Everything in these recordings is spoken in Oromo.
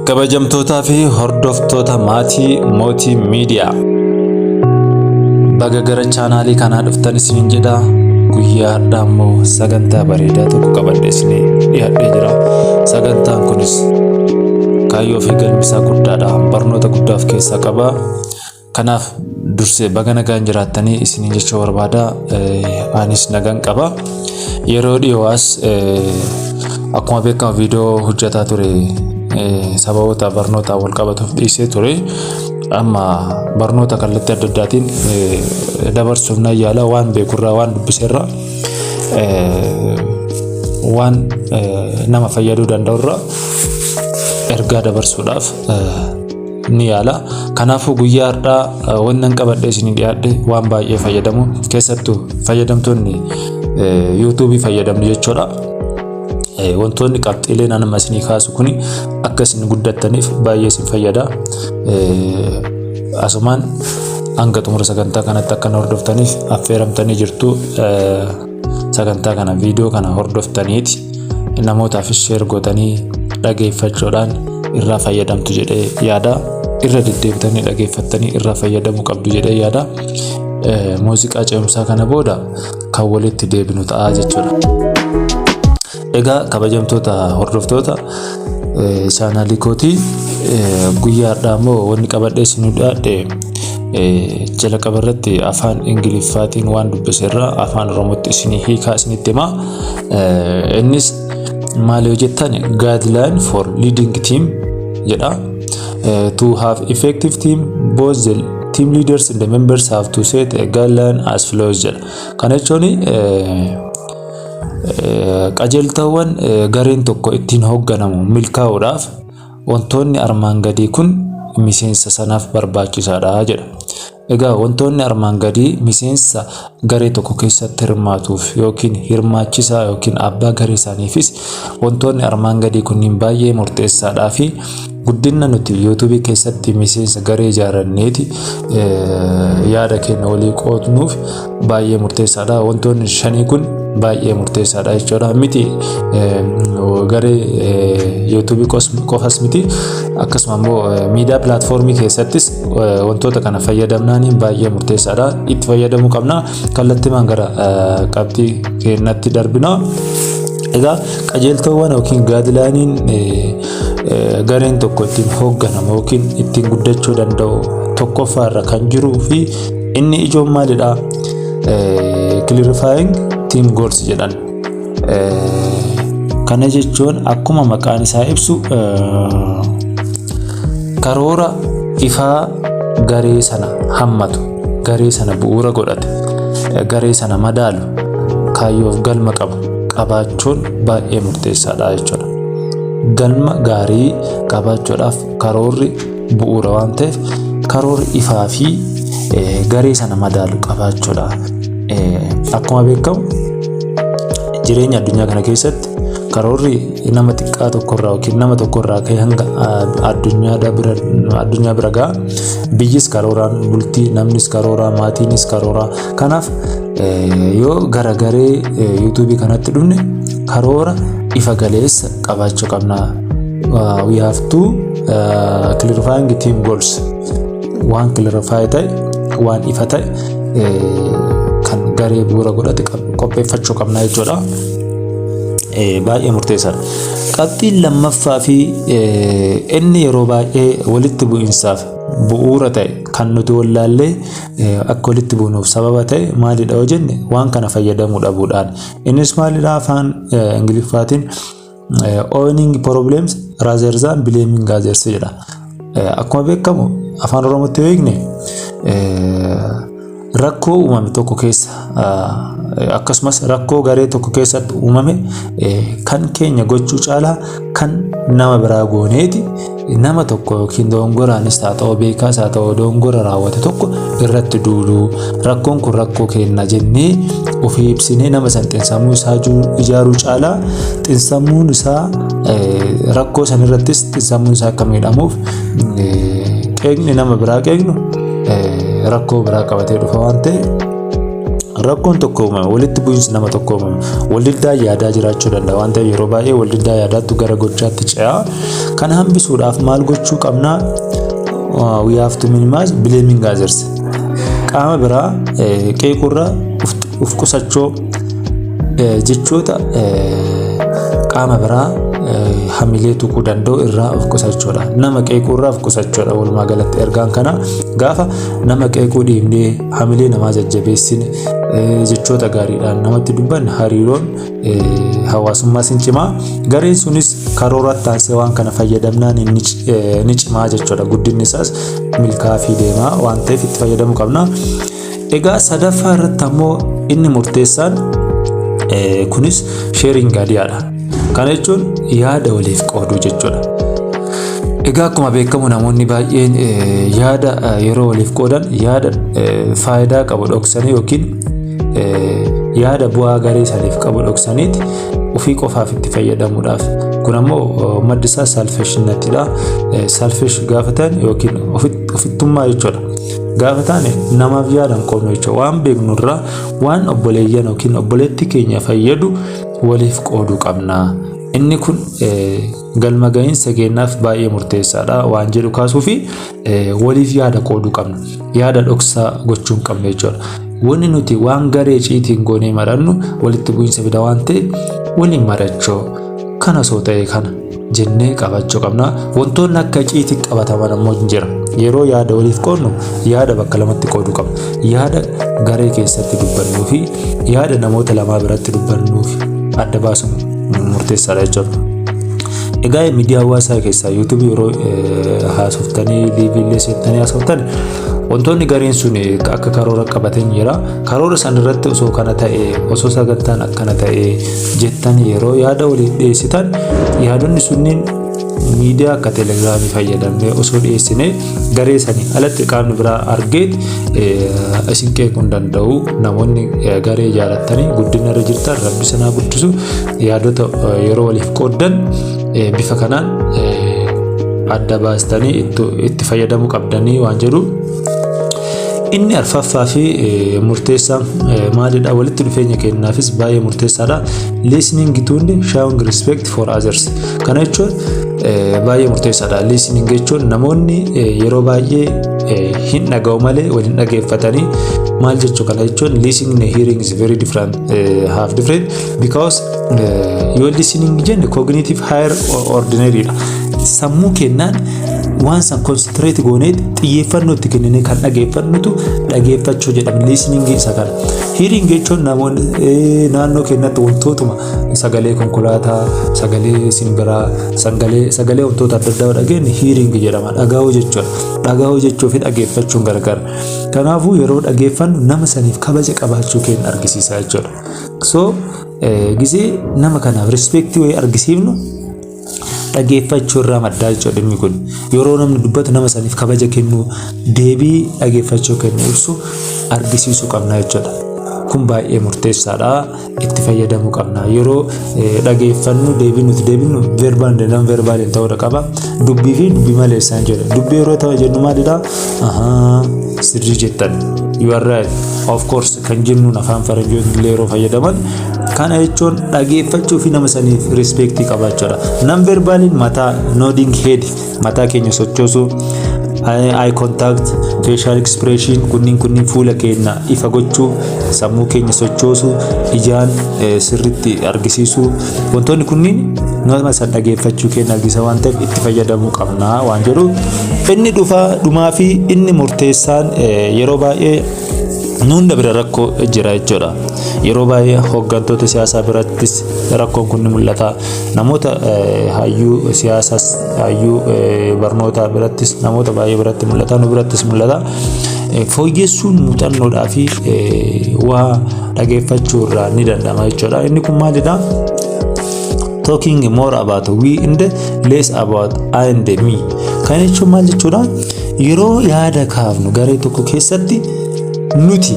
kabajamtootaa fi hordoftoota maatii mootii miidiyaa baga gara chaanaalii kanaa dhuftan isiniin jedha. Guyyaa har'aa immoo sagantaa bareedaa tokko qabadhee isinii dhiyaadhee jira. Sagantaan kunis kaayyoo fi galmisaa guddaadha. Barnoota guddaa of keessaa qaba. Kanaaf dursee baga nagaan jiraattanii isiniin jechuu barbaada. Anis nagaan qaba. Yeroo dhiyoos akkuma beekamu viidiyoo hojjetaa ture. Sababoota barnoota wal qabatuuf dhiisee ture. Amma barnoota kallattii adda addaatiin dabarsuuf na yaala waan beekurraa waan dubbiseerraa waan nama fayyaduu danda'urraa ergaa dabarsuudhaaf ni yaala. Kanaafuu guyyaa har'aa wannan qabadhee isin dhiyaadhe waan baay'ee fayyadamu keessattuu fayyadamtoonni YouTube fayyadamnu jechuudha. Wantoonni qabxiileen anama isinii kaasu kuni akka isin guddattaniif baay'ee isin fayyada. Asumaan hanga xumura sagantaa kanatti akka hordoftaniif affeeramtanii jirtu. Sagantaa kana viidiyoo kana hordoftaniiti namootaaf sheer gootanii dhageeffachuudhaan irraa fayyadamtu jedhee yaada. Irra deddeebitanii dhageeffattanii irraa fayyadamuu qabdu jedhee yaada. Muuziqaa ce'umsaa kana booda kan walitti deebinu ta'a jechuudha. Egaa kabajamtoota hordoftoota chaanaalii kootii guyyaa har'aa immoo wanni qabadhee isin dhiyaadhe jala qabarratti afaan Ingiliffaatiin waan dubbiseerraa afaan Oromootti isinii hiikaa isinitti himaa. Innis maal yoo jettan guideline for leading team jedha. To have effective team, both the team leaders and the members have to set a guideline as follows jedha. Kana jechuun qajeeltawwan gareen tokko ittiin hoogganamu milkaa'uudhaaf wantoonni armaan gadii kun miseensa sanaaf barbaachisaadha jedha. Egaa wantoonni armaan gadii miseensa garee tokko keessatti hirmaatuuf yookiin hirmaachisaa yookiin abbaa garee isaaniifis wantoonni armaan gadii kunniin baay'ee murteessaadhaa fi guddina nuti YouTube keessatti miseensa garee ijaaranneeti yaada keenya walii qoodnuuf baay'ee murteessaadha. Wantoonni shanii kun baay'ee murteessaadha jechuudha. Miti garee YouTube qofas miti akkasuma immoo miidiyaa pilaatfoormii keessattis wantoota kana fayyadamnaan baay'ee murteessaadha. Itti fayyadamuu qabna. Kallattiimaan gara qabxii keenyatti darbina. Egaa qajeeltawwan yookiin gaadilaaniin gareen tokko ittiin hoogganamu yookiin ittiin guddachuu danda'u tokkoffaarra kan jiruu fi inni ijoon maalidha? Clarifying team goals jedhan. Kana jechuun akkuma maqaan isaa ibsu karoora ifaa garee sana hammatu, garee sana bu'uura godhate, garee sana madaalu, kaayyoof galma qabaachuun baay'ee murteessaadha jechuudha. Galma gaarii qabaachuudhaaf karoorri bu'uura waan ta'eef karoorri ifaa fi garee sana madaalu qabaachuudha. Akkuma beekamu jireenya addunyaa kana keessatti karoorri nama xiqqaa tokkorraa yookiin nama tokkorraa ka'ee hanga addunyaa bira ga'a. Biyyis karooraan bultii, namnis karooraa, maatiinis karooraa. Kanaaf yoo gara garee YouTube kanatti dhufne karoora ifa galeessa qabaachuu qabna. We have to clarifying team goals. Waan clarify ta'e, waan ifa ta'e kan garee bu'uura godhate qopheeffachuu qabna jechuudha. Baay'ee murteessaadha. Qabxiin lammaffaa fi inni yeroo baay'ee walitti bu'iinsaaf bu'uura ta'e kan nuti wallaallee akka walitti buunuuf sababa ta'e maalidha yoo jenne waan kana fayyadamuu dhabuudhaan. Innis maalidha afaan Ingiliffaatiin owning problems rather than blaming others jedha. Akkuma beekamu afaan Oromootti yoo hiikne rakkoo uumame tokko keessa akkasumas rakkoo garee tokko keessatti uumame kan keenya gochuu caalaa kan nama biraa gooneeti nama tokko yookiin dogongoraanis haa ta'u beekaas haa ta'u dogongora raawwate tokko irratti duuluu. Rakkoon kun rakkoo keenya jennee ofii ibsinee nama san xiinsammuu isaa ijaaruu caalaa xiinsammuun isaa rakkoo san irrattis xiinsammuun isaa akka miidhamuuf qeeqni nama biraa qeeqnu rakkoo biraa qabatee dhufa waan ta'e rakkoon tokko uumame walitti bu'iinsi nama tokko uumame waldiddaa yaadaa jiraachuu danda'a waan ta'eef yeroo baay'ee waldiddaa yaadaatti gara gochaatti ce'aa. Kana hambisuudhaaf maal gochuu qabnaa? We have to minimize blaming others. Qaama biraa qeequrra uf qusachuu jechoota qaama biraa hamilee tuquu danda'u irraa of qusachuudha. Nama qeequu irraa of qusachuudha. Walumaa galatti ergaan kana gaafa nama qeequu dhiibnee hamilee namaa jajjabeessine jechoota gaariidhaan namatti dubbanne hariiroon hawaasummaa sin cimaa. Gareen sunis karoora taasisee waan kana fayyadamnaan ni cimaa jechuudha. Guddinni isaas milkaa'aa deemaa waan ta'eef itti fayyadamuu qabna. Egaa sadaffaa irratti ammoo inni murteessaan kunis sharing ideaadha. Kana jechuun yaada waliif qooduu jechuudha. Egaa akkuma beekamu namoonni baay'een yaada yeroo waliif qoodan yaada faayidaa qabu dhoksanii yookiin yaada bu'aa garee saniif qabu dhoksaniiti ofii qofaaf itti fayyadamuudhaaf. Kun ammoo maddi isaa selfishness-dha. Selfish gaafatan yookiin ofittummaa jechuudha. Gaafatan namaaf yaadan qoodnu jechuudha. Waan beeknurraa waan obboleeyyan yookiin obboleetti keenya fayyadu waliif qooduu qabna. Inni kun galma gahiinsa keenyaaf baay'ee murteessaadha waan jedhu kaasuu fi waliif yaada qooduu qabna. Yaada dhoksaa gochuu hin qabne jechuudha. Wanni nuti waan garee ciitiin goonee marannu walitti bu'iinsa fida waan ta'e waliin marachuu kana soo ta'e kana jennee qabachuu qabna. Wantoonni akka ciitii qabataman ammoo jira. Yeroo yaada waliif qoodnu yaada bakka lamatti qooduu qabna. Yaada garee keessatti dubbannuu fi yaada namoota lamaa biratti dubbannuu fi adda baasuun murteessaadha jechuudha. Egaa miidiyaa hawaasaa keessaa YouTube yeroo haasoftanii liiviilee seentanii haasoftanii wantoonni gareen sun akka karoora qabateen jira. Karoora san irratti osoo kana ta'e osoo sagantaan akkana ta'e jettan yeroo yaada waliif dhiyeessitan yaadonni sunniin miidiyaa akka telegiraamii fayyadamnee osoo dhiyeessine garee sanii alatti qaamni biraa argeet isin qeequu hin danda'u. Namoonni garee jaalattanii guddina irra jirtan rabbi sanaa guddisu yaadota yeroo waliif qooddan bifa kanaan adda baastanii itti fayyadamuu qabdanii waan jedhu. Inni arfaffaa fi murteessaan maalidha? Walitti dhufeenya keenyaafis baay'ee murteessaadha. Listening to and showing respect for others. Kana jechuun baay'ee murteessaadha. Listening jechuun namoonni yeroo baay'ee hin dhaga'u malee waliin dhageeffatanii maal jechuu kana jechuun listening and hearing is very different, half different because yoo listening jenne cognitive higher ordinary dha. Sammuu kennaan waan san concentrate goonee xiyyeeffannoo itti kennine kan dhageeffannutu dhageeffachuu jedhama. Listening isa kana. Hearing jechuun namoonni naannoo keenyatti wantootuma sagalee konkolaataa, sagalee simbiraa, sagalee wantoota adda addaa dhageenye hearing jedhama. Dhagahuu jechuudha. Dhagahuu jechuu fi dhageeffachuun gargar. Kanaafuu yeroo dhageeffannu nama saniif kabaja qabaachuu keenya argisiisa jechuudha. So gisee nama kanaaf respectii wayii argisiifnu dhageeffachuu irraa maddaa jechuudha. Inni kun yeroo namni dubbatu nama saniif kabaja kennu deebii dhageeffachuu kennu ibsu argisiisuu qabna jechuudha. Kun baay'ee murteessaadha. Itti fayyadamuu qabna. Yeroo dhageeffannu deebii nuti deebinu verbal and non verbal ta'uu qaba. Dubbii fi dubbii malee isaan jedha. Dubbii yeroo ta'u jennu maalidha? Sirrii jettan. You are right. Of course kan jennuun afaan faranjoonni yeroo fayyadaman kana jechuun dhageeffachuu fi nama saniif respectii qabaachuudha. Non verbal mataa nodding head mataa keenya sochoosuu, eye contact, facial expression kunniin fuula keenya ifa gochuu, sammuu keenya sochoosuu, ijaan sirriitti argisiisuu wantoonni kunniin nama san dhageeffachuu keenya argisa waan ta'eef itti fayyadamuu qabna waan jedhu. Inni dhumaa fi inni murteessaan yeroo baay'ee hunda bira rakkoo jira jechuudha. Yeroo baay'ee hooggantoota siyaasaa birattis rakkoon kun ni mul'ata. Namoota hayyuu siyaasaas hayyuu barnoota birattis namoota baay'ee biratti mul'ata. Nu birattis mul'ata. Fooyyessuun muuxannoodhaa fi waa dhageeffachuu irraa ni danda'ama jechuudha. Inni kun maalidha? Talking more about we and less about I and me. Kana jechuun maal jechuudha? Yeroo yaada kaafnu garee tokko keessatti nuti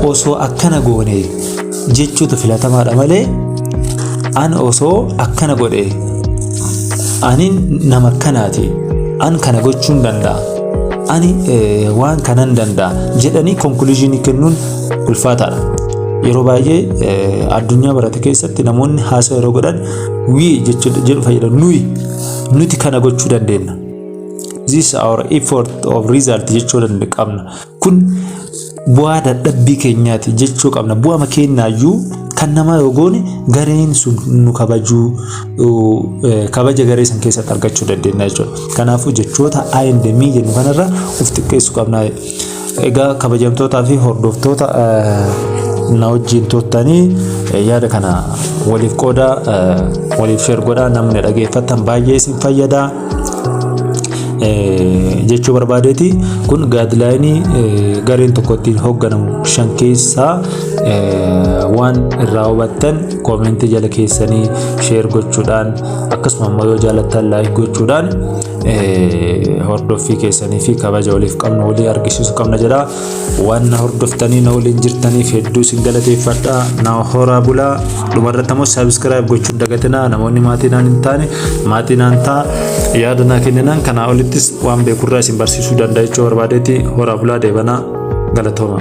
osoo akkana goone jechuutu filatamaadha malee an osoo akkana godhe ani nama akkanaati an kana gochuun danda'a ani waan kanan danda'a jedhanii conclusion kennuun ulfaataadha. yeroo baay'ee addunyaa barate keessatti namoonni haasaa yeroo godhan we jedhu fayyadamu. Nuti kana gochuu dandeenya. This our effort of result jechuu qabna. Kun bu'aa dadhabbii keenyaati jechuu qabna. Bu'aa keenyaayyuu kan nama yoo goone gareen sun nu kabaja garee san keessatti argachuu dandeenya jechuudha. Kanaafuu jechoota I&M jennu kanarra of xiqqeessuu qabna. Egaa kabajamtootaa fi hordoftoota na wajjin turtanii yaada kana waliif qooda waliif share godhaa, namni dhageeffatan baay'ee isin fayyada jechuu barbaadeeti. Kun gaadlaayinii gareen tokko ittiin hoogganamu 5 keessaa waan irraa hubattan koomentii jala keessanii share gochuudhaan akkasuma yoo jaalattan like gochuudhaan hordoffii keessanii fi kabaja waliif qabnu walii argisiisu qabna jedha. Waan hordoftanii na waliin jirtaniif hedduu isin galateeffadha. Na horaa bulaa. Dhumarratti immoo subscribe gochuun dagatinaa. Namoonni maatiin hin taane maatiin ta'a yaada naa kenninaan kanaa olittis waan beekurraa isin barsiisuu danda'a jechuu barbaadeeti. Horaa bulaa deebanaa galatooma.